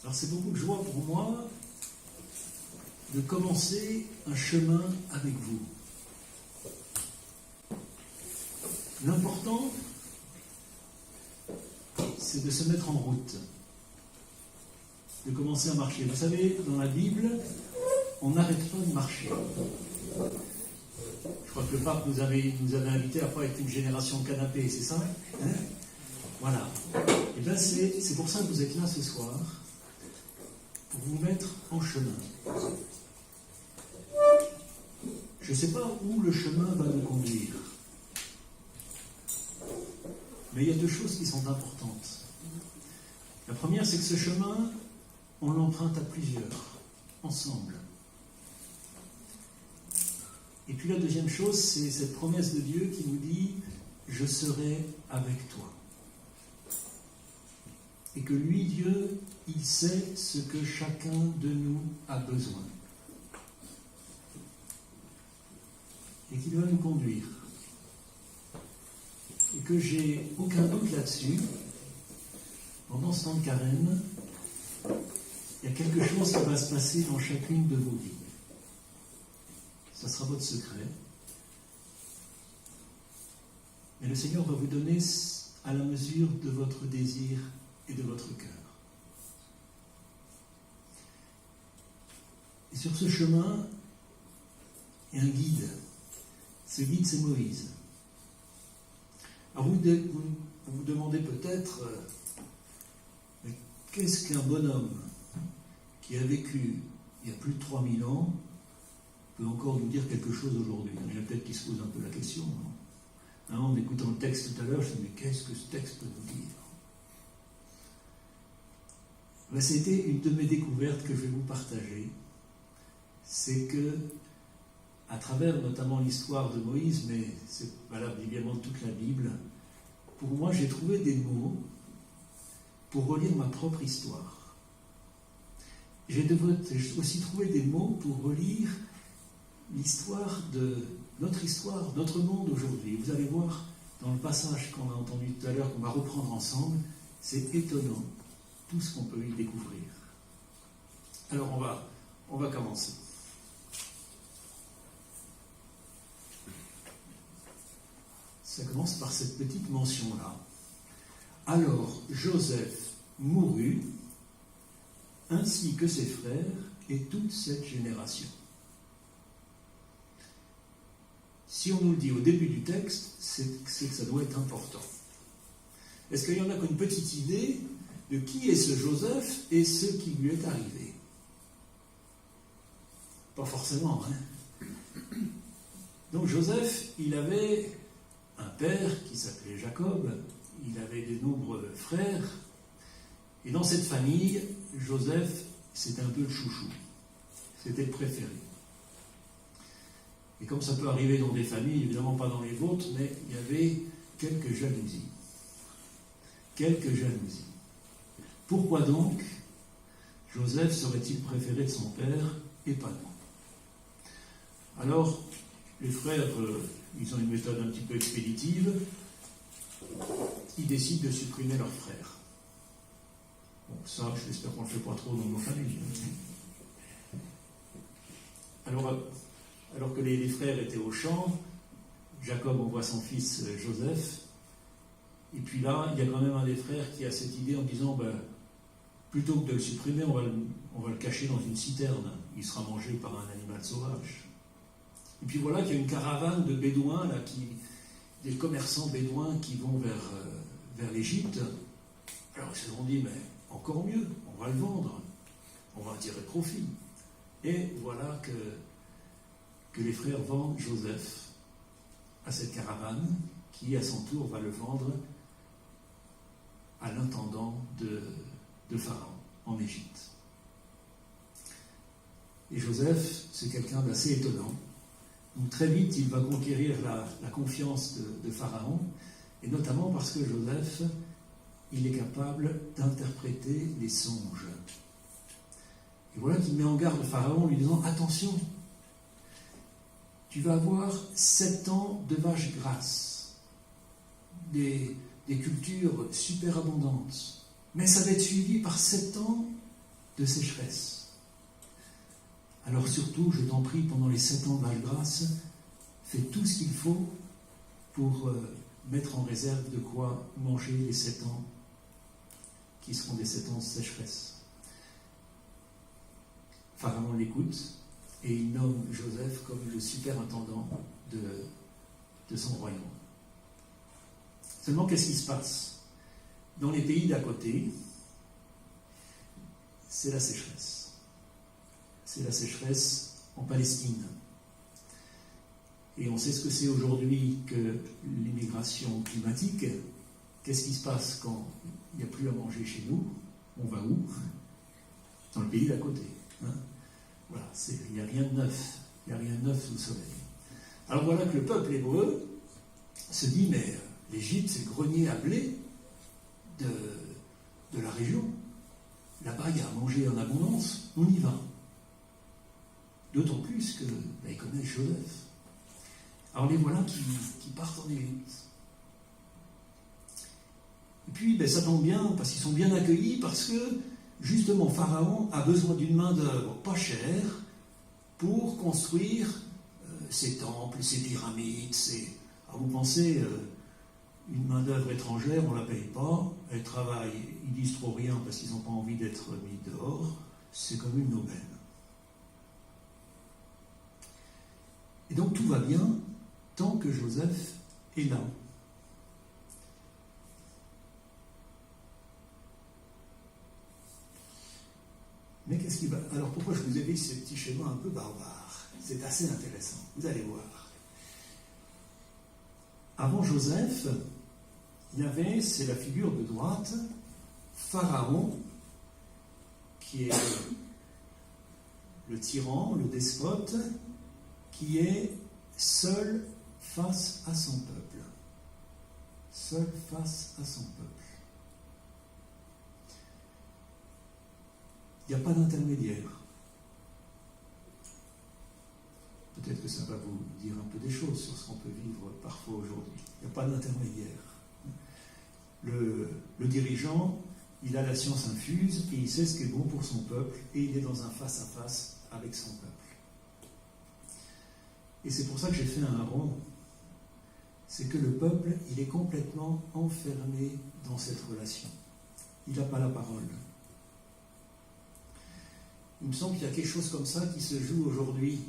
Alors c'est beaucoup de joie pour moi de commencer un chemin avec vous. L'important, c'est de se mettre en route, de commencer à marcher. Vous savez, dans la Bible, on n'arrête pas de marcher. Je crois que le pape nous avait invités à pas être une génération de canapé, c'est ça, hein? Voilà. Et bien c'est pour ça que vous êtes là ce soir, pour vous mettre en chemin. Je ne sais pas où le chemin va nous conduire, mais il y a deux choses qui sont importantes. La première, c'est que ce chemin, on l'emprunte à plusieurs, ensemble. Et puis la deuxième chose, c'est cette promesse de Dieu qui nous dit « Je serai avec toi ». Et que lui, Dieu, il sait ce que chacun de nous a besoin. Et qu'il va nous conduire. Et que j'ai aucun doute là-dessus, pendant ce temps de carême, il y a quelque chose qui va se passer dans chacune de vos vies. Ça sera votre secret. Mais le Seigneur va vous donner à la mesure de votre désir et de votre cœur. Et sur ce chemin, il y a un guide. Ce guide, c'est Moïse. Alors vous vous demandez peut-être, mais qu'est-ce qu'un bonhomme qui a vécu il y a plus de 3000 ans peut encore nous dire quelque chose aujourd'hui? Il y en a peut-être qui se posent un peu la question. Hein, en écoutant le texte tout à l'heure, je me dis, mais qu'est-ce que ce texte peut nous dire? Ben, c'était une de mes découvertes que je vais vous partager. C'est que, à travers notamment l'histoire de Moïse, mais c'est valable évidemment de toute la Bible, pour moi j'ai trouvé des mots pour relire ma propre histoire. J'ai aussi trouvé des mots pour relire l'histoire de notre monde aujourd'hui. Vous allez voir dans le passage qu'on a entendu tout à l'heure, qu'on va reprendre ensemble, c'est étonnant tout ce qu'on peut y découvrir. Alors on va commencer. Ça commence par cette petite mention-là. Alors Joseph mourut, ainsi que ses frères et toute cette génération. Si on nous le dit au début du texte, c'est que ça doit être important. Est-ce qu'il y en a qu'une petite idée de qui est ce Joseph et ce qui lui est arrivé? Pas forcément, hein. Donc Joseph, il avait un père qui s'appelait Jacob, il avait de nombreux frères, et dans cette famille, Joseph, c'était un peu le chouchou, c'était le préféré. Et comme ça peut arriver dans des familles, évidemment pas dans les vôtres, mais il y avait quelques jalousies. Quelques jalousies. Pourquoi donc Joseph serait-il préféré de son père et pas non? Alors, les frères, ils ont une méthode un petit peu expéditive. Ils décident de supprimer leur frère. Bon, ça, j'espère qu'on ne le fait pas trop dans nos familles. Alors que les frères étaient au champ, Jacob envoie son fils Joseph. Et puis là, il y a quand même un des frères qui a cette idée en disant, plutôt que de le supprimer, on va le cacher dans une citerne. Il sera mangé par un animal sauvage. Et puis voilà qu'il y a une caravane de bédouins, là, des commerçants bédouins qui vont vers l'Égypte. Alors ils se sont dit, mais encore mieux, on va le vendre, on va en tirer profit. Et voilà que les frères vendent Joseph à cette caravane qui, à son tour, va le vendre à l'intendant de Pharaon en Égypte. Et Joseph, c'est quelqu'un d'assez étonnant. Donc très vite, il va conquérir la confiance de Pharaon, et notamment parce que Joseph, il est capable d'interpréter les songes. Et voilà qu'il met en garde Pharaon en lui disant « Attention, tu vas avoir 7 ans de vaches grasses, des cultures super abondantes, mais ça va être suivi par 7 ans de sécheresse. Alors surtout, je t'en prie, pendant les 7 ans de Val-Grâce, fais tout ce qu'il faut pour mettre en réserve de quoi manger les 7 ans qui seront des 7 ans de sécheresse. Pharaon l'écoute et il nomme Joseph comme le superintendant de son royaume. Seulement, qu'est-ce qui se passe? Dans les pays d'à côté, c'est la sécheresse. C'est la sécheresse en Palestine. Et on sait ce que c'est aujourd'hui que l'immigration climatique. Qu'est-ce qui se passe quand il n'y a plus à manger chez nous? On va où? Dans le pays d'à côté. Hein? Voilà, il n'y a rien de neuf. Il n'y a rien de neuf sous le soleil. Alors voilà que le peuple hébreu se dit, mais l'Égypte, c'est le grenier à blé de la région. Là-bas, il y a à manger en abondance, on y va. D'autant plus qu'ils connaissent Joseph. Alors les voilà qui partent en Égypte. Et puis, ça tombe bien, parce qu'ils sont bien accueillis, parce que, justement, Pharaon a besoin d'une main-d'œuvre pas chère pour construire ses temples, ses pyramides, Alors vous pensez, une main-d'œuvre étrangère, on ne la paye pas, elle travaille, ils disent trop rien parce qu'ils n'ont pas envie d'être mis dehors, c'est comme une aubaine. Et donc tout va bien tant que Joseph est là. Mais qu'est-ce qui va? Alors pourquoi je vous ai mis ces petits schémas un peu barbares? C'est assez intéressant, vous allez voir. Avant Joseph, il y avait, c'est la figure de droite, Pharaon, qui est le tyran, le despote, qui est seul face à son peuple. Seul face à son peuple. Il n'y a pas d'intermédiaire. Peut-être que ça va vous dire un peu des choses sur ce qu'on peut vivre parfois aujourd'hui. Il n'y a pas d'intermédiaire. Le dirigeant, il a la science infuse et il sait ce qui est bon pour son peuple et il est dans un face-à-face avec son peuple. Et c'est pour ça que j'ai fait un rond. C'est que le peuple, il est complètement enfermé dans cette relation. Il n'a pas la parole. Il me semble qu'il y a quelque chose comme ça qui se joue aujourd'hui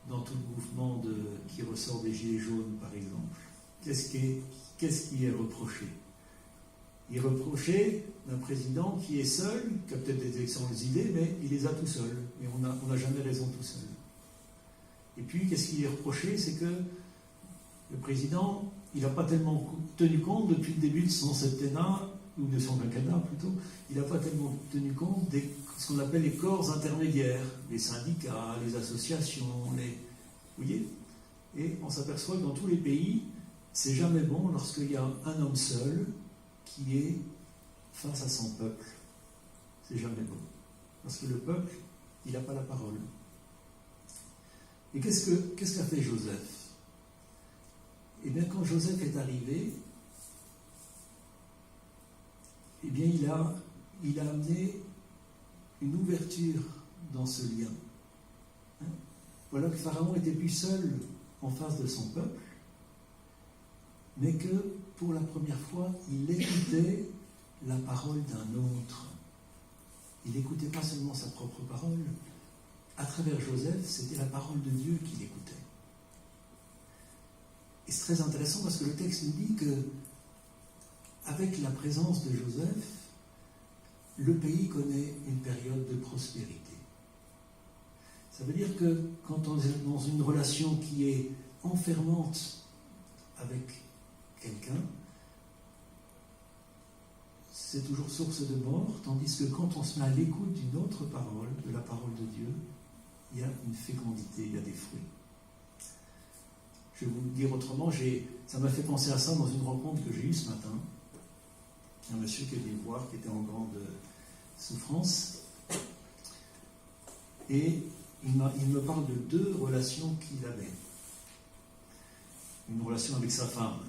dans tout le mouvement qui ressort des Gilets jaunes, par exemple. Qu'est-ce qui est reproché? Il est reproché d'un président qui est seul, qui a peut-être des excellentes idées, mais il les a tout seul. Et on n'a jamais raison tout seul. Et puis, qu'est-ce qui est reproché? C'est que le président, il n'a pas tellement tenu compte, depuis le début de son septennat, ou de son quinquennat plutôt, il n'a pas tellement tenu compte de ce qu'on appelle les corps intermédiaires, les syndicats, les associations, vous voyez? Et on s'aperçoit que dans tous les pays, c'est jamais bon lorsqu'il y a un homme seul qui est face à son peuple. C'est jamais bon. Parce que le peuple, il n'a pas la parole. Et qu'est-ce qu'a fait Joseph? Eh bien, quand Joseph est arrivé, eh bien, il a amené une ouverture dans ce lien. Hein? Voilà que Pharaon n'était plus seul en face de son peuple, mais que, pour la première fois, il écoutait la parole d'un autre. Il n'écoutait pas seulement sa propre parole. À travers Joseph, c'était la parole de Dieu qu'il écoutait. Et c'est très intéressant parce que le texte nous dit que, avec la présence de Joseph, le pays connaît une période de prospérité. Ça veut dire que quand on est dans une relation qui est enfermante avec quelqu'un, c'est toujours source de mort, tandis que quand on se met à l'écoute d'une autre parole, de la parole de Dieu, il y a une fécondité, il y a des fruits. Je vais vous le dire autrement, ça m'a fait penser à ça dans une rencontre que j'ai eue ce matin. Un monsieur qui est venu me voir, qui était en grande souffrance, et il me parle de 2 relations qu'il avait. Une relation avec sa femme.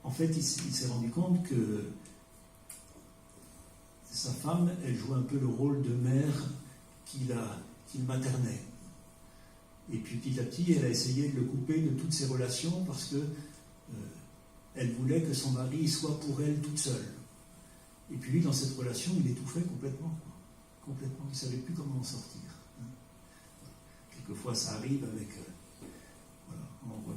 En fait, il s'est rendu compte que sa femme, elle jouait un peu le rôle de mère qu'il maternait. Et puis petit à petit, elle a essayé de le couper de toutes ses relations parce que elle voulait que son mari soit pour elle toute seule. Et puis lui, dans cette relation, il étouffait complètement. Complètement. Il ne savait plus comment en sortir. Quelquefois, ça arrive avec... voilà, on voit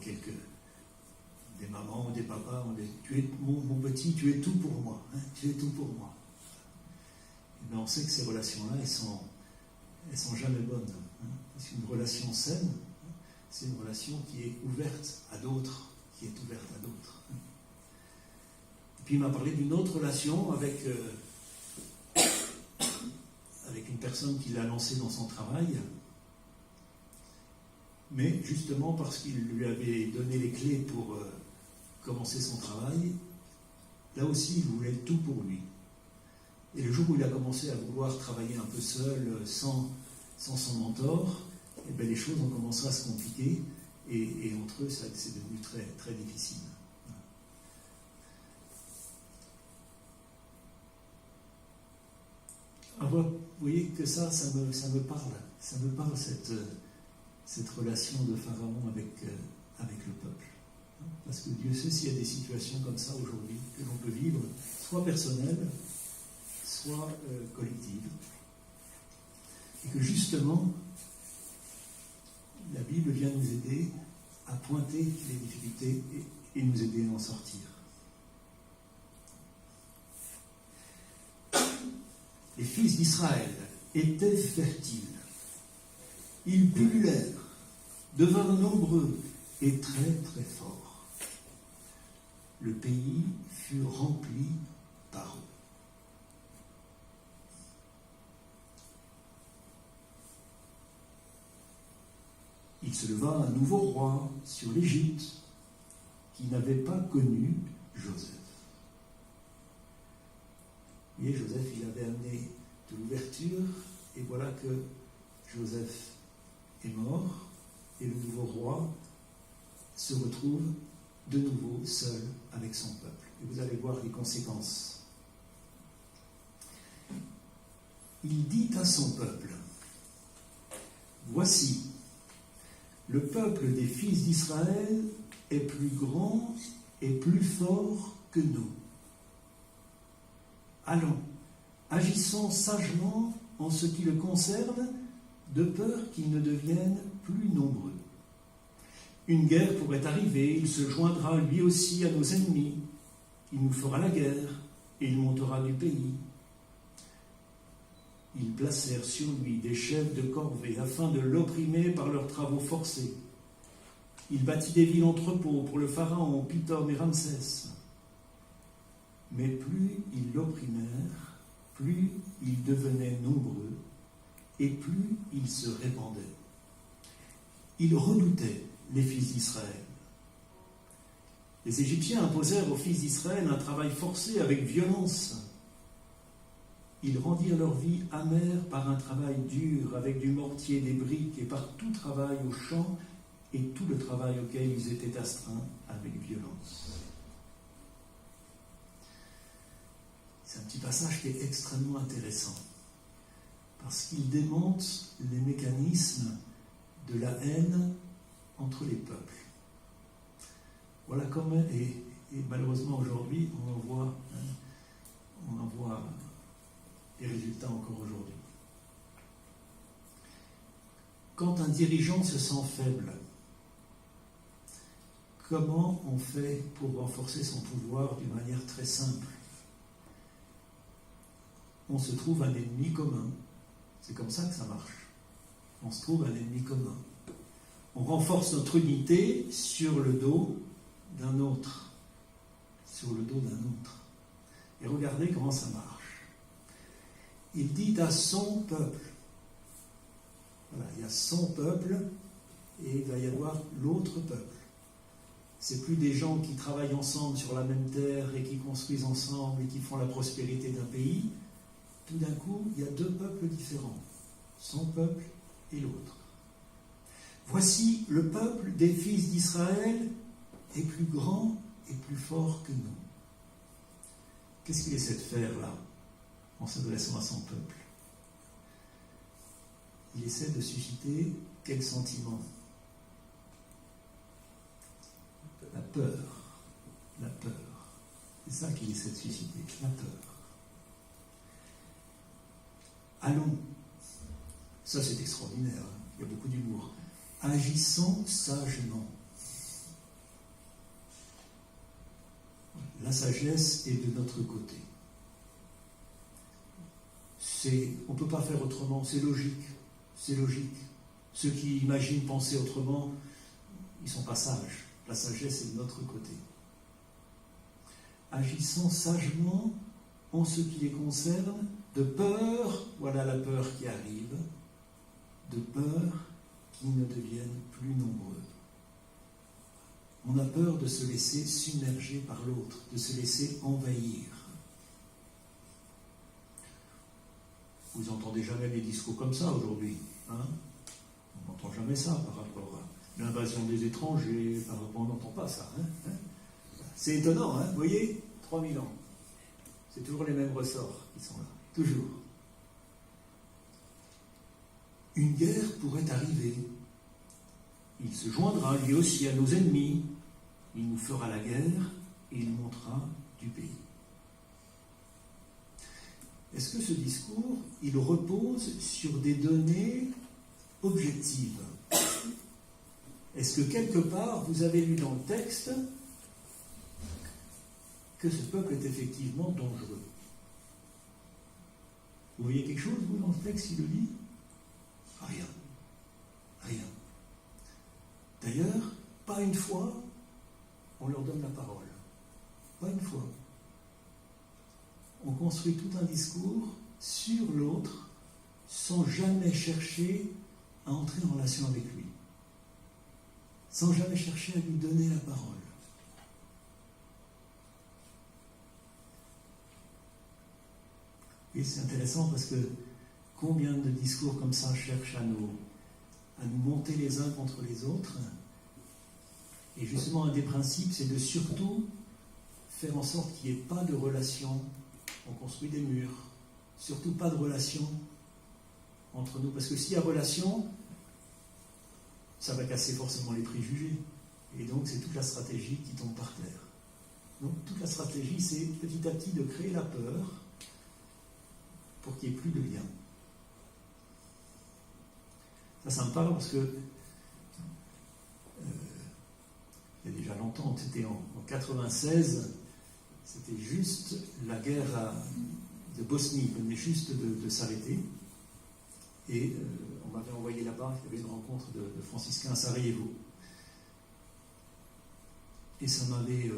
des mamans ou des papas, on dit, tu es mon petit, tu es tout pour moi. Tu es tout pour moi. Mais on sait que ces relations-là, elles sont jamais bonnes. Parce qu'une relation saine, c'est une relation qui est ouverte à d'autres, Et puis il m'a parlé d'une autre relation avec une personne qui l'a lancé dans son travail, mais justement parce qu'il lui avait donné les clés pour commencer son travail, là aussi il voulait tout pour lui. Et le jour où il a commencé à vouloir travailler un peu seul, sans son mentor, eh bien, les choses ont commencé à se compliquer et entre eux, c'est devenu très, très difficile. Alors, vous voyez que ça me parle. Ça me parle, cette relation de Pharaon avec le peuple. Parce que Dieu sait s'il y a des situations comme ça aujourd'hui que l'on peut vivre, soit personnelles, soit collectives. Et que justement, la Bible vient nous aider à pointer les difficultés et nous aider à en sortir. Les fils d'Israël étaient fertiles. Ils pullulèrent, devinrent nombreux et très très forts. Le pays fut rempli par eux. Il se leva un nouveau roi sur l'Égypte qui n'avait pas connu Joseph. Vous voyez, Joseph, il avait amené de l'ouverture, et voilà que Joseph est mort, et le nouveau roi se retrouve de nouveau seul avec son peuple. Et vous allez voir les conséquences. Il dit à son peuple, « Voici, le peuple des fils d'Israël est plus grand et plus fort que nous. Allons, agissons sagement en ce qui le concerne, de peur qu'ils ne deviennent plus nombreux. Une guerre pourrait arriver, il se joindra lui aussi à nos ennemis, il nous fera la guerre et il montera du pays. » Ils placèrent sur lui des chefs de corvée afin de l'opprimer par leurs travaux forcés. Il bâtit des villes entrepôts pour le pharaon, Pithom et Ramsès. Mais plus ils l'opprimèrent, plus ils devenaient nombreux et plus ils se répandaient. Ils redoutaient les fils d'Israël. Les Égyptiens imposèrent aux fils d'Israël un travail forcé avec violence. Ils rendirent leur vie amère par un travail dur, avec du mortier, des briques, et par tout travail au champ et tout le travail auquel ils étaient astreints avec violence. C'est un petit passage qui est extrêmement intéressant, parce qu'il démonte les mécanismes de la haine entre les peuples. Voilà comment, et malheureusement aujourd'hui, on en voit les résultats encore aujourd'hui. Quand un dirigeant se sent faible, comment on fait pour renforcer son pouvoir d'une manière très simple? On se trouve un ennemi commun. C'est comme ça que ça marche. On se trouve un ennemi commun. On renforce notre unité sur le dos d'un autre. Sur le dos d'un autre. Et regardez comment ça marche. Il dit à son peuple. Voilà, il y a son peuple et il va y avoir l'autre peuple. C'est plus des gens qui travaillent ensemble sur la même terre et qui construisent ensemble et qui font la prospérité d'un pays. Tout d'un coup, il y a deux peuples différents. Son peuple et l'autre. Voici, le peuple des fils d'Israël est plus grand et plus fort que nous. Qu'est-ce qu'il essaie de faire là? en s'adressant à son peuple. Il essaie de susciter quel sentiment? La peur. La peur. C'est ça qu'il essaie de susciter, la peur. Allons. Ça, c'est extraordinaire. Hein. Il y a beaucoup d'humour. Agissons sagement. La sagesse est de notre côté. On ne peut pas faire autrement, c'est logique. C'est logique. Ceux qui imaginent penser autrement, ils ne sont pas sages. La sagesse est de notre côté. Agissons sagement en ce qui les concerne, de peur, voilà la peur qui arrive, de peur qu'ils ne deviennent plus nombreux. On a peur de se laisser submerger par l'autre, de se laisser envahir. Vous n'entendez jamais des discours comme ça aujourd'hui, hein? On n'entend jamais ça par rapport à l'invasion des étrangers, par rapport, on n'entend pas ça. Hein? C'est étonnant, hein? Vous voyez, 3000 ans. C'est toujours les mêmes ressorts qui sont là, toujours. Une guerre pourrait arriver. Il se joindra lui aussi à nos ennemis. Il nous fera la guerre et il montera du pays. Est-ce que ce discours, il repose sur des données objectives? Est-ce que quelque part, vous avez lu dans le texte que ce peuple est effectivement dangereux? Vous voyez quelque chose, vous, dans le texte, il le dit? Rien. Rien. D'ailleurs, pas une fois, on leur donne la parole. Pas une fois. On construit tout un discours sur l'autre sans jamais chercher à entrer en relation avec lui. Sans jamais chercher à lui donner la parole. Et c'est intéressant parce que combien de discours comme ça cherchent à nous monter les uns contre les autres. Et justement, un des principes, c'est de surtout faire en sorte qu'il n'y ait pas de relation. On construit des murs. Surtout pas de relation entre nous. Parce que s'il y a relation, ça va casser forcément les préjugés. Et donc, c'est toute la stratégie qui tombe par terre. Donc, toute la stratégie, c'est petit à petit de créer la peur pour qu'il n'y ait plus de lien. Ça me parle parce que il y a déjà longtemps, c'était en 96, c'était juste la guerre de Bosnie, qui venait juste de s'arrêter. Et on m'avait envoyé là-bas, il y avait une rencontre de franciscains à Sarajevo. Et ça m'avait,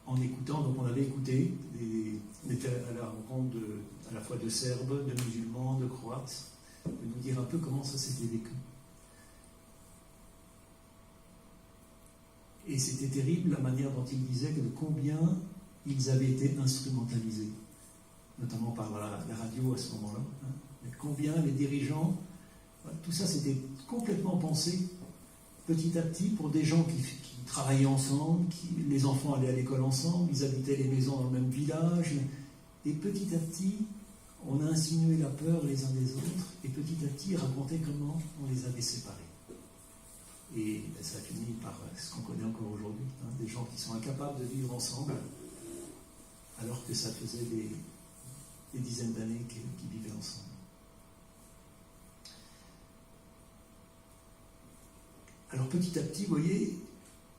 en écoutant, donc on avait écouté, on était à la rencontre à la fois de Serbes, de musulmans, de Croates, de nous dire un peu comment ça s'était vécu. Et c'était terrible la manière dont ils disaient que de combien ils avaient été instrumentalisés, notamment par la radio à ce moment-là. Hein. Mais combien les dirigeants, tout ça c'était complètement pensé petit à petit pour des gens qui travaillaient ensemble, les enfants allaient à l'école ensemble, ils habitaient les maisons dans le même village, et petit à petit, on a insinué la peur les uns des autres, et petit à petit, racontait comment on les avait séparés. Et ça a fini par ce qu'on connaît encore aujourd'hui, hein, des gens qui sont incapables de vivre ensemble, alors que ça faisait des dizaines d'années qu'ils vivaient ensemble. Alors petit à petit, vous voyez,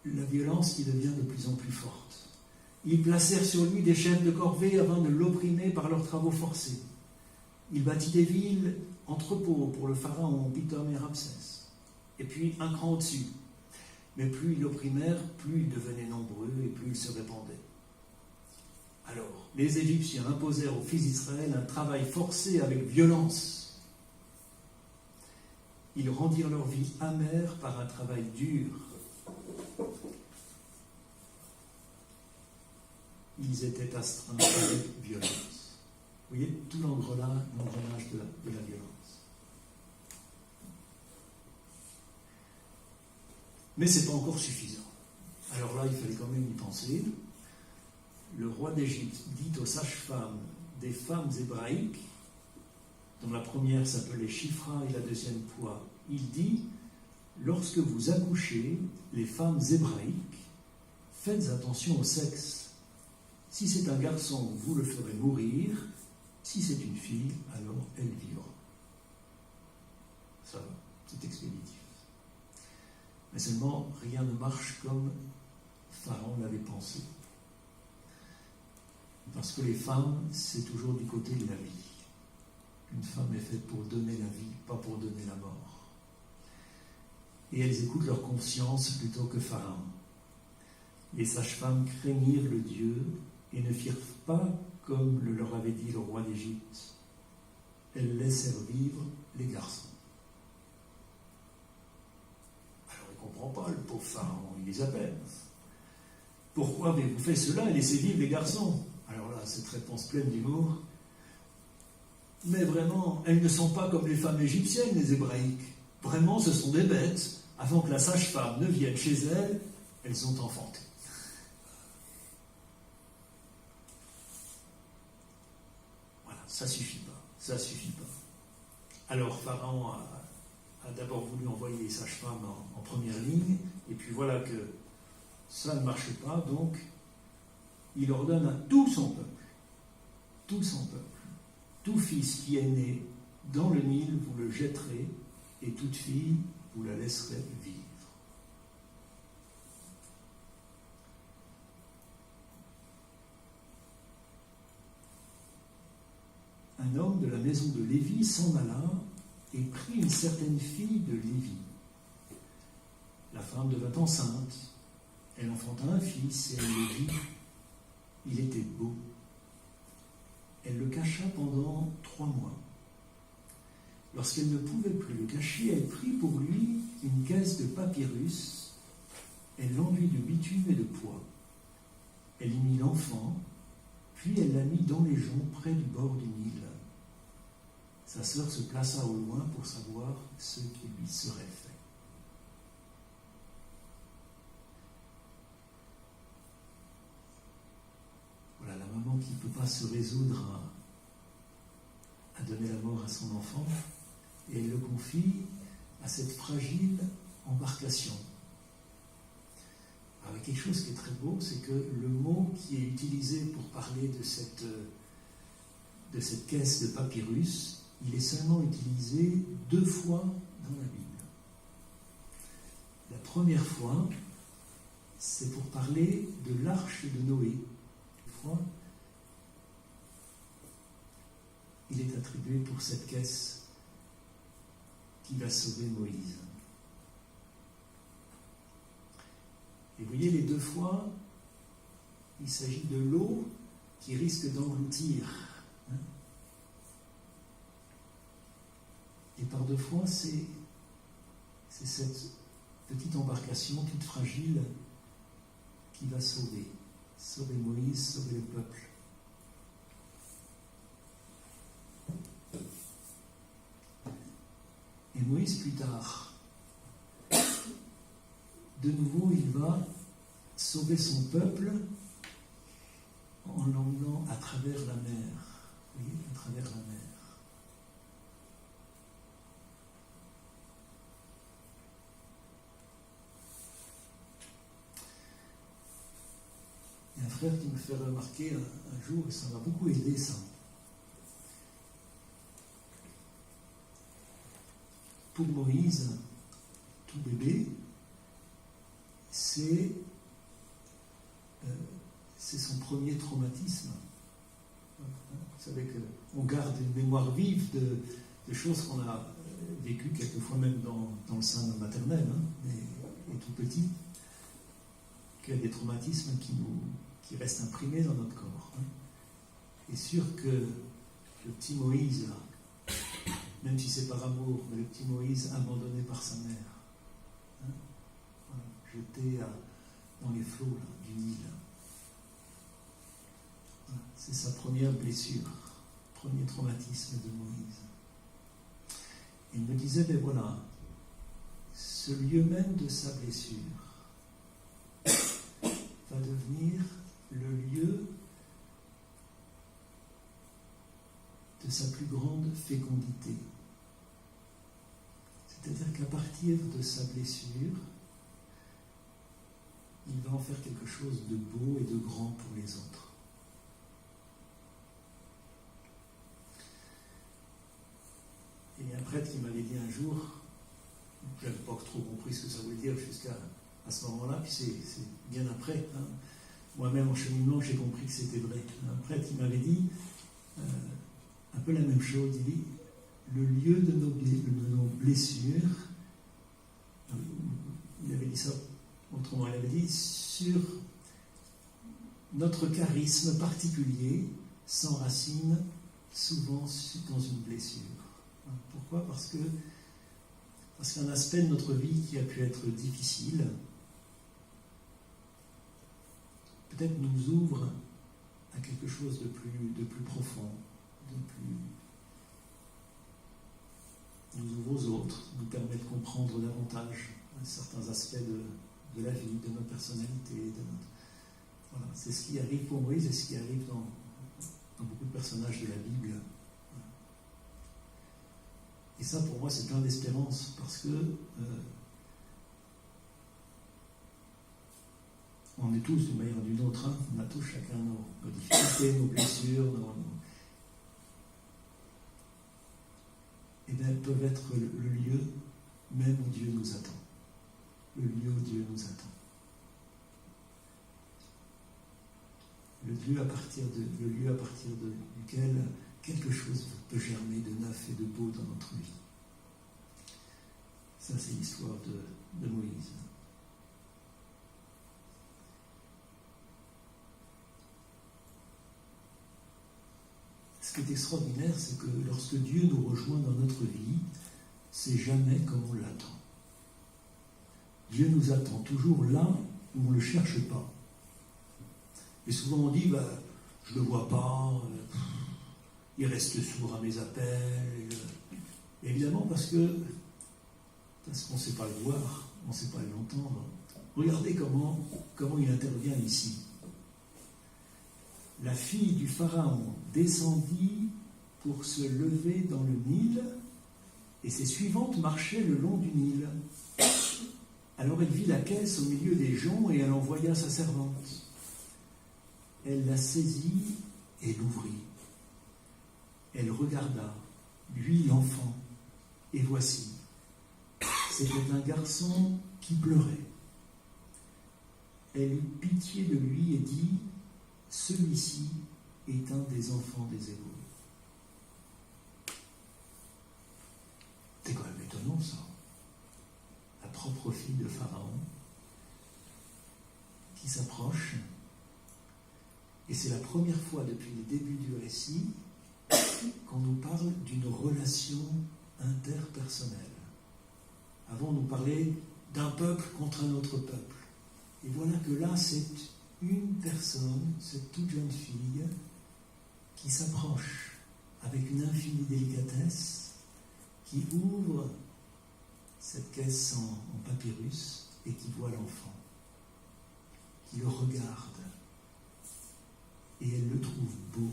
la violence qui devient de plus en plus forte. Ils placèrent sur lui des chefs de corvée afin de l'opprimer par leurs travaux forcés. Il bâtit des villes, entrepôts pour le pharaon, Pithom et Ramsès. Et puis un cran au-dessus. Mais plus ils l'opprimèrent, plus ils devenaient nombreux et plus ils se répandaient. Alors, les Égyptiens imposèrent aux fils d'Israël un travail forcé avec violence. Ils rendirent leur vie amère par un travail dur. Ils étaient astreints avec violence. Vous voyez, tout l'engrenage de la violence. Mais ce n'est pas encore suffisant. Alors là, il fallait quand même y penser. Le roi d'Égypte dit aux sages-femmes des femmes hébraïques, dont la première s'appelait Shifra et la deuxième Poua, il dit « Lorsque vous accouchez, les femmes hébraïques, faites attention au sexe. Si c'est un garçon, vous le ferez mourir. Si c'est une fille, alors elle vivra. » Ça va, c'est expéditif. Mais seulement, rien ne marche comme Pharaon l'avait pensé. Parce que les femmes, c'est toujours du côté de la vie. Une femme est faite pour donner la vie, pas pour donner la mort. Et elles écoutent leur conscience plutôt que Pharaon. Les sages-femmes craignirent le Dieu et ne firent pas comme le leur avait dit le roi d'Égypte. Elles laissèrent vivre les garçons. Alors il ne comprend pas, le pauvre Pharaon, il les appelle. Pourquoi avez-vous fait cela et laissez vivre les garçons? Alors là, cette réponse pleine d'humour. Mais vraiment, elles ne sont pas comme les femmes égyptiennes, les hébraïques. Vraiment, ce sont des bêtes. Avant que la sage-femme ne vienne chez elles, elles ont enfanté. Voilà, ça suffit pas. Ça suffit pas. Alors, Pharaon a d'abord voulu envoyer les sages-femmes en première ligne, et puis voilà que ça ne marche pas, donc il ordonne à tout son peuple, tout fils qui est né dans le Nil, vous le jetterez, et toute fille, vous la laisserez vivre. Un homme de la maison de Lévi s'en alla et prit une certaine fille de Lévi. La femme devint enceinte. Elle enfanta un fils et elle le vit. Il était beau. Elle le cacha pendant 3 mois. Lorsqu'elle ne pouvait plus le cacher, elle prit pour lui une caisse de papyrus. Elle l'enduit de bitume et de pois. Elle y mit l'enfant, puis elle l'a mis dans les joncs près du bord du Nil. Sa sœur se plaça au loin pour savoir ce qui lui serait fait. Voilà la maman qui ne peut pas se résoudre à donner la mort à son enfant, et elle le confie à cette fragile embarcation. Alors, quelque chose qui est très beau, c'est que le mot qui est utilisé pour parler de cette caisse de papyrus, il est seulement utilisé 2 fois dans la Bible. La première fois, c'est pour parler de l'arche de Noé. Il est attribué pour cette caisse qui va sauver Moïse. Et vous voyez, les 2 fois, il s'agit de l'eau qui risque d'engloutir. Et par 2 fois, c'est cette petite embarcation toute fragile qui va sauver Moïse, sauver le peuple. Et Moïse, plus tard, de nouveau, il va sauver son peuple en l'emmenant à travers la mer. Vous voyez, à travers la mer. Il y a un frère qui me fait remarquer un jour, et ça m'a beaucoup aidé, ça. Pour Moïse, tout bébé, c'est son premier traumatisme. Vous savez qu'on garde une mémoire vive de choses qu'on a vécues quelquefois même dans le sein maternel, et tout petit, qu'il y a des traumatismes qui restent imprimés dans notre corps. Et sûr que le petit Moïse, même si c'est par amour, mais le petit Moïse abandonné par sa mère, jeté dans les flots du Nil. C'est sa première blessure, premier traumatisme de Moïse. Il me disait, ben voilà, ce lieu même de sa blessure va devenir le lieu plus grande fécondité. C'est-à-dire qu'à partir de sa blessure, il va en faire quelque chose de beau et de grand pour les autres. Et il y a un prêtre qui m'avait dit un jour, je n'avais pas trop compris ce que ça voulait dire jusqu'à ce moment-là, puis c'est bien après, hein. Moi-même en cheminement, j'ai compris que c'était vrai. Un prêtre qui m'avait dit un peu la même chose, il dit, le lieu de nos blessures, il avait dit ça autrement, il avait dit, sur notre charisme particulier s'enracine souvent dans une blessure. Pourquoi ? Parce qu'un aspect de notre vie qui a pu être difficile, peut-être nous ouvre à quelque chose de plus profond, nous ouvre aux autres, nous permet de comprendre davantage certains aspects de la vie, de notre personnalité. Voilà. C'est ce qui arrive pour Moïse et ce qui arrive dans beaucoup de personnages de la Bible. Et ça, pour moi, c'est plein d'espérance, parce que on est tous, d'une manière ou d'une autre, hein, on a tous chacun nos difficultés, nos blessures, et bien elles peuvent être le lieu même où Dieu nous attend. Le lieu où Dieu nous attend. Le lieu à partir duquel quelque chose peut germer de neuf et de beau dans notre vie. Ça, c'est l'histoire de Moïse. Ce qui est extraordinaire, c'est que lorsque Dieu nous rejoint dans notre vie, c'est jamais comme on l'attend. Dieu nous attend toujours là où on ne le cherche pas. Et souvent on dit, je ne le vois pas, il reste sourd à mes appels. Évidemment parce qu'on ne sait pas le voir, on ne sait pas l'entendre. Regardez comment il intervient ici. La fille du Pharaon descendit pour se lever dans le Nil, et ses suivantes marchaient le long du Nil. Alors elle vit la caisse au milieu des joncs, et elle envoya sa servante. Elle la saisit et l'ouvrit. Elle regarda, lui l'enfant, et voici, c'était un garçon qui pleurait. Elle eut pitié de lui et dit, celui-ci est un des enfants des Hébreux. C'est quand même étonnant ça. La propre fille de Pharaon qui s'approche, et c'est la première fois depuis le début du récit qu'on nous parle d'une relation interpersonnelle. Avant, on nous parlait d'un peuple contre un autre peuple. Et voilà que là, c'est une personne, cette toute jeune fille, qui s'approche avec une infinie délicatesse, qui ouvre cette caisse en papyrus et qui voit l'enfant, qui le regarde, et elle le trouve beau.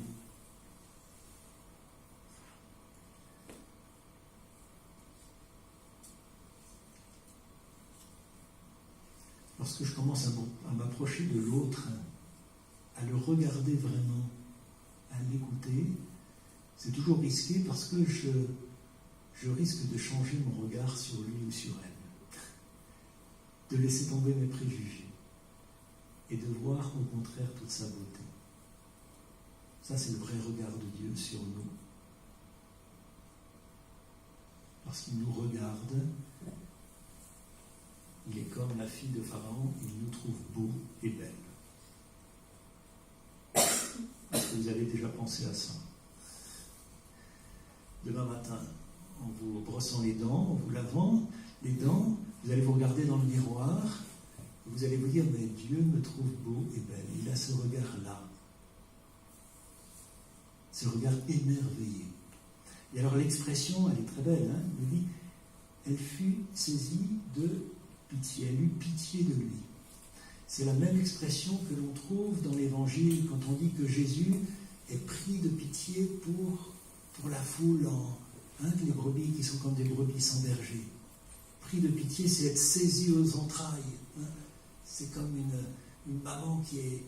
Lorsque je commence à m'approcher de l'autre, à le regarder vraiment, à l'écouter, c'est toujours risqué parce que je risque de changer mon regard sur lui ou sur elle, de laisser tomber mes préjugés et de voir au contraire toute sa beauté. Ça, c'est le vrai regard de Dieu sur nous. Lorsqu'il nous regarde, il est comme la fille de Pharaon, il nous trouve beaux et belles. Est-ce que vous avez déjà pensé à ça ? Demain matin, en vous brossant les dents, en vous lavant les dents, vous allez vous regarder dans le miroir, et vous allez vous dire, mais Dieu me trouve beau et belle. Il a ce regard-là, ce regard émerveillé. Et alors l'expression, elle est très belle, hein, il dit, elle fut saisie de pitié, elle eut pitié de lui. C'est la même expression que l'on trouve dans l'Évangile quand on dit que Jésus est pris de pitié pour pour la foule, les brebis qui sont comme des brebis sans berger. Pris de pitié, c'est être saisi aux entrailles. C'est comme une maman qui est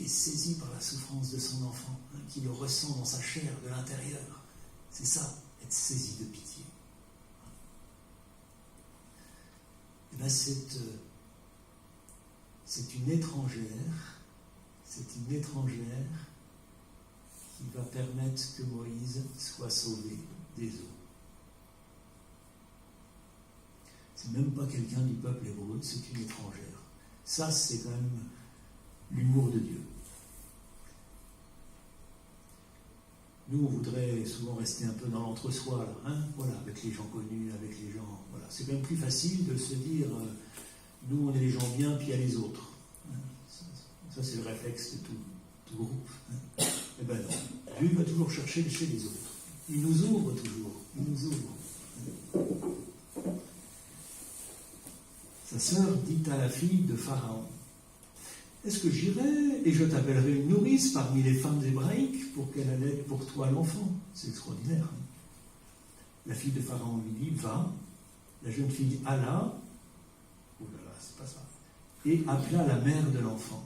saisie par la souffrance de son enfant, qui le ressent dans sa chair de l'intérieur. C'est ça, être saisi de pitié. Et bien c'est une étrangère qui va permettre que Moïse soit sauvé des eaux. C'est même pas quelqu'un du peuple hébreu, c'est une étrangère. Ça, c'est quand même l'humour de Dieu. Nous, on voudrait souvent rester un peu dans l'entre-soi, là, avec les gens connus, avec les gens... Voilà. C'est même plus facile de se dire, nous, on est les gens bien, puis il y a les autres. Ça, c'est le réflexe de tout groupe. Eh bien non, Dieu va toujours chercher chez les autres. Il nous ouvre toujours, Sa sœur dit à la fille de Pharaon, est-ce que j'irai et je t'appellerai une nourrice parmi les femmes hébraïques pour qu'elle allaite pour toi l'enfant? C'est extraordinaire. La fille de Pharaon lui dit, va. La jeune fille alla, c'est pas ça, et appela la mère de l'enfant.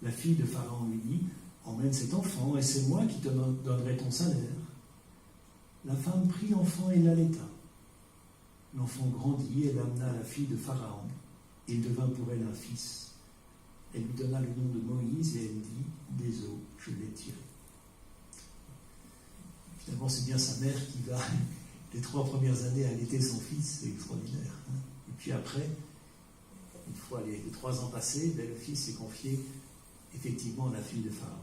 La fille de Pharaon lui dit, emmène cet enfant et c'est moi qui te donnerai ton salaire. La femme prit l'enfant et l'allaita. L'enfant grandit et l'amena à la fille de Pharaon. Il devint pour elle un fils. Elle lui donna le nom de Moïse et elle dit, des eaux, je l'ai tiré. Finalement, c'est bien sa mère qui va, les 3 premières années, allaiter son fils, c'est extraordinaire. Et puis après, une fois les 3 ans passés, le fils est confié effectivement à la fille de Pharaon.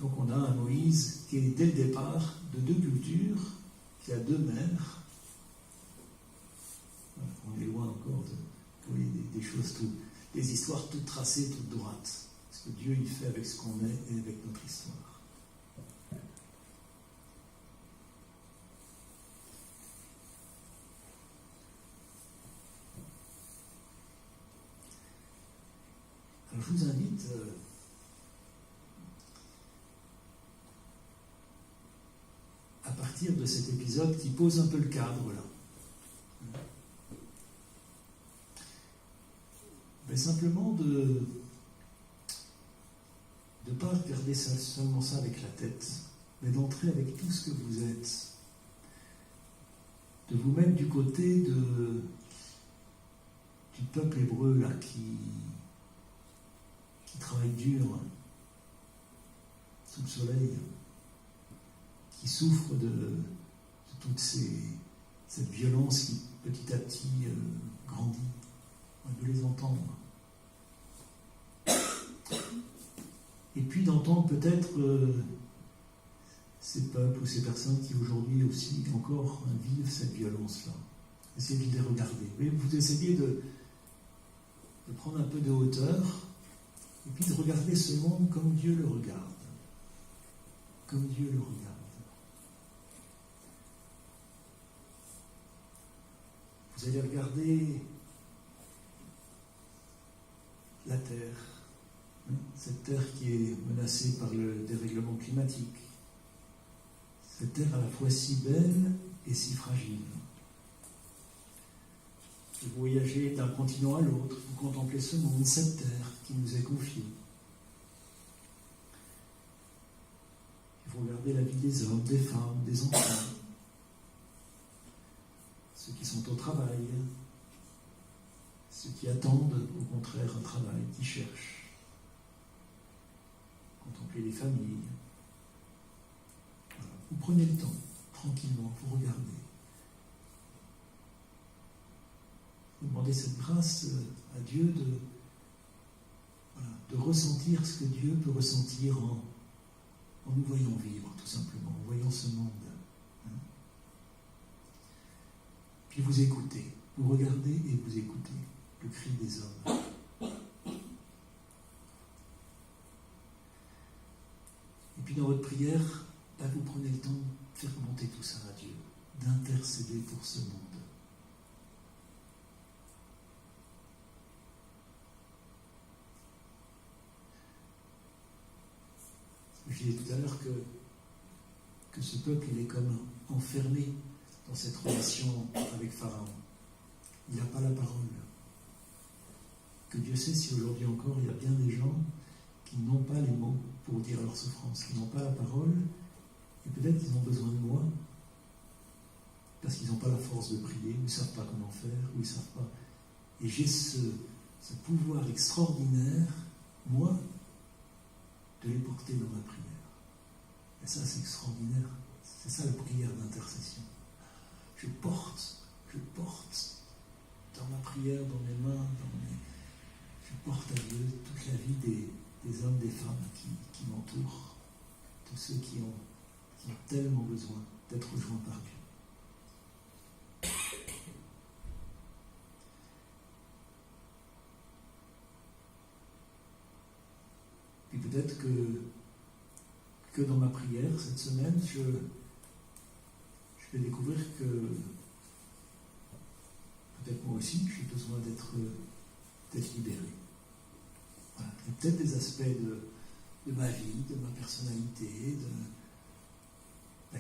Donc on a un Moïse qui est dès le départ de 2 cultures, qui a 2 mères. On est loin encore des choses, des histoires toutes tracées, toutes droites. Ce que Dieu il fait avec ce qu'on est et avec notre histoire. Alors je vous invite à partir de cet épisode qui pose un peu le cadre là. Mais simplement de ne pas regarder seulement ça avec la tête, mais d'entrer avec tout ce que vous êtes. De vous mettre du côté du peuple hébreu là qui travaille dur sous le soleil, qui souffre de toute cette violence qui petit à petit grandit. De les entendre. Et puis d'entendre peut-être ces peuples ou ces personnes qui aujourd'hui aussi encore vivent cette violence-là. Essayez de les regarder. Vous essayez de prendre un peu de hauteur et puis de regarder ce monde comme Dieu le regarde. Comme Dieu le regarde. Vous allez regarder la Terre, cette Terre qui est menacée par le dérèglement climatique, cette Terre à la fois si belle et si fragile. Vous voyagez d'un continent à l'autre, vous contemplez ce monde, cette Terre qui nous est confiée. Vous regardez la vie des hommes, des femmes, des enfants, ceux qui sont au travail, ceux qui attendent au contraire un travail, qui cherchent. Contempler les familles. Voilà. Vous prenez le temps, tranquillement, vous regardez. Vous demandez cette grâce à Dieu de ressentir ce que Dieu peut ressentir en nous voyant vivre, tout simplement, en voyant ce monde. Puis vous écoutez, vous regardez et vous écoutez le cri des hommes. Et puis dans votre prière, vous prenez le temps de faire monter tout ça à Dieu, d'intercéder pour ce monde. Je disais tout à l'heure que ce peuple, il est comme enfermé dans cette relation avec Pharaon. Il n'a pas la parole. Que Dieu sait si aujourd'hui encore, il y a bien des gens qui n'ont pas les mots pour dire leur souffrance, qui n'ont pas la parole, et peut-être qu'ils ont besoin de moi, parce qu'ils n'ont pas la force de prier, ou ils ne savent pas comment faire, ou ils ne savent pas. Et j'ai ce pouvoir extraordinaire, moi, de les porter dans ma prière. Et ça, c'est extraordinaire. C'est ça la prière d'intercession. Je porte dans ma prière, dans mes mains, je porte à Dieu toute la vie des hommes, des femmes qui m'entourent, tous ceux qui ont tellement besoin d'être rejoints par Dieu. Puis peut-être que dans ma prière cette semaine, je vais découvrir que peut-être moi aussi, j'ai besoin d'être libéré. Voilà. Il y a peut-être des aspects de ma vie, de ma personnalité,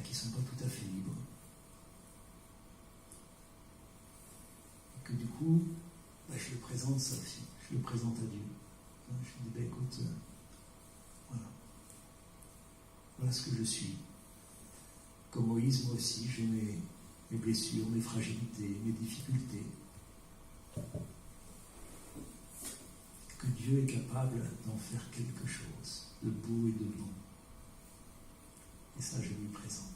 qui ne sont pas tout à fait libres. Et que du coup, je le présente ça aussi. Je le présente à Dieu. Je lui dis, écoute, voilà ce que je suis. Comme Moïse, moi aussi, j'ai mes blessures, mes fragilités, mes difficultés. Que Dieu est capable d'en faire quelque chose de beau et de bon. Et ça, je lui présente.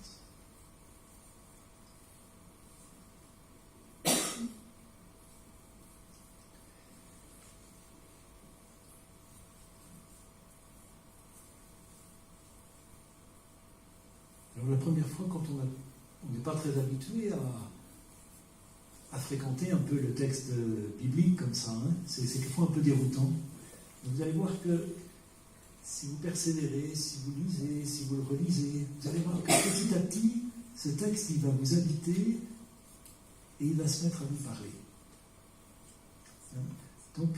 Alors la première fois, quand on n'est pas très habitué à fréquenter un peu le texte biblique comme ça, c'est quelquefois un peu déroutant. Vous allez voir que si vous persévérez, si vous lisez, si vous le relisez, vous allez voir que petit à petit, ce texte, il va vous habiter et il va se mettre à vous parler. Donc,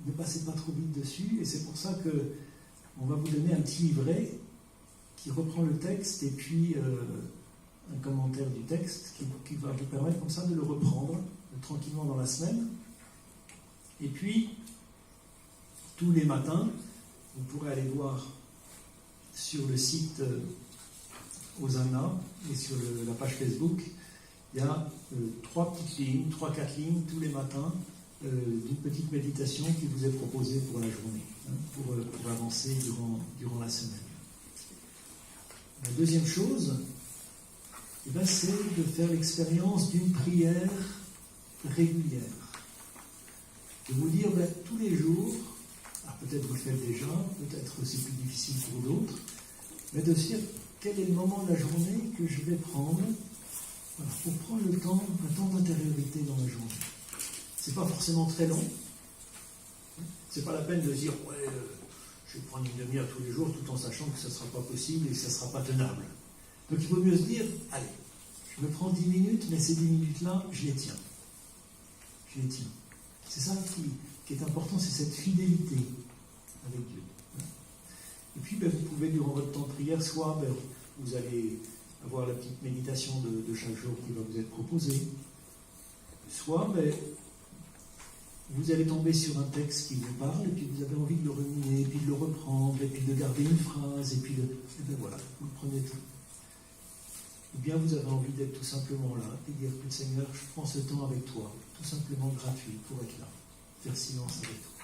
ne passez pas trop vite dessus, et c'est pour ça qu'on va vous donner un petit livret qui reprend le texte et puis un commentaire du texte qui va vous permettre comme ça de le reprendre tranquillement dans la semaine. Et puis, tous les matins, vous pourrez aller voir sur le site Hosanna et sur la page Facebook, il y a 3-4 lignes tous les matins d'une petite méditation qui vous est proposée pour la journée, pour avancer durant la semaine. La deuxième chose, c'est de faire l'expérience d'une prière régulière. De vous dire tous les jours, alors peut-être vous le faites déjà, peut-être c'est plus difficile pour d'autres, mais de se dire quel est le moment de la journée que je vais prendre pour prendre un temps d'intériorité dans la journée. C'est pas forcément très long. C'est pas la peine de dire je vais prendre une demi-heure tous les jours tout en sachant que ça ne sera pas possible et que ça ne sera pas tenable. Donc il vaut mieux se dire, allez, je me prends 10 minutes, mais ces 10 minutes-là, je les tiens. C'est ça qui est important, c'est cette fidélité avec Dieu. Et puis vous pouvez, durant votre temps de prière, soit vous allez avoir la petite méditation de chaque jour qui va vous être proposée, soit vous allez tomber sur un texte qui vous parle, et puis vous avez envie de le ruminer, et puis de le reprendre, et puis de garder une phrase, et puis voilà, vous le prenez tout. Ou bien vous avez envie d'être tout simplement là, et dire, Seigneur, je prends ce temps avec toi, tout simplement gratuit, pour être là, faire silence avec toi.